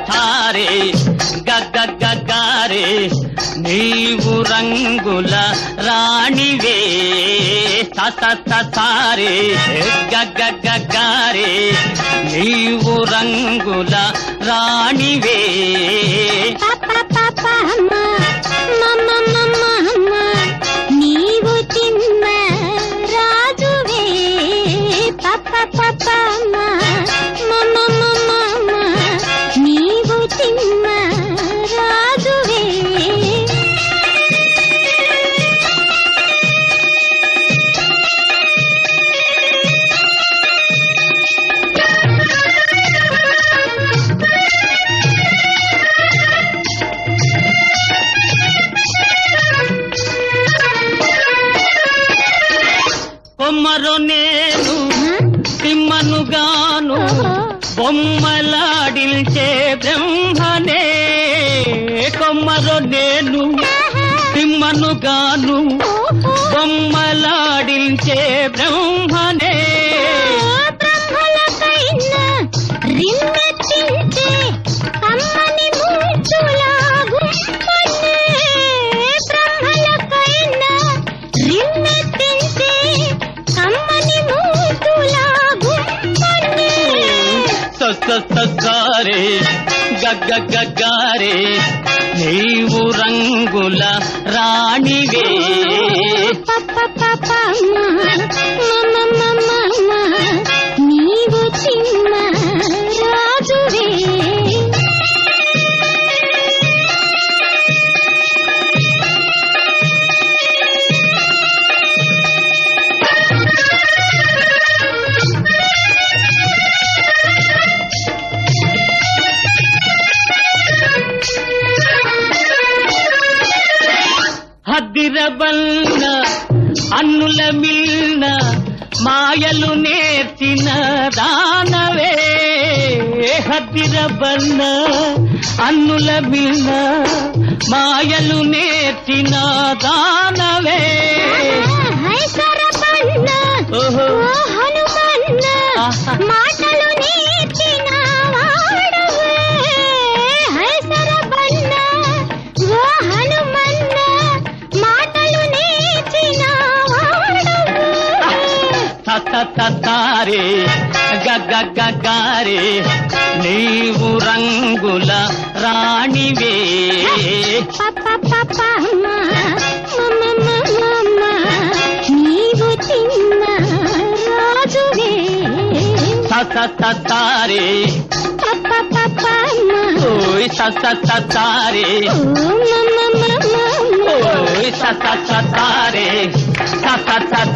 తారే గగగగారే నీవు రంగుల రాణివే తారే గగగగారే నీవు రంగుల రాణివే నీవు చిన్న రాజువే నీవు చిన్న రాజువే కొమ్మరో నేను తిమ్మనుగాను బొమ్మలాడిల్చే బ్రహ్మనే కొమ్మరో నేను తిమ్మనుగాను బొమ్మలాడిల్చే బ్రహ్మనే సారే గగగగారే నీవు రంగుల రాణివే నీవు చిన్న రాజువే హద్దిరబన్న అన్నుల మిల్న మాయలు నేర్చిన దానవే హద్దిరబన్న అన్నుల మిల్న మాయలు నేర్చిన దానవే మాటలు నేర్చిన తారే గగగగారే నీవు రంగుల రాణివే నీవు చిన్న రాజువే తారే ఓయ్ తారే ఓయ్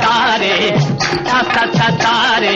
తారే తారే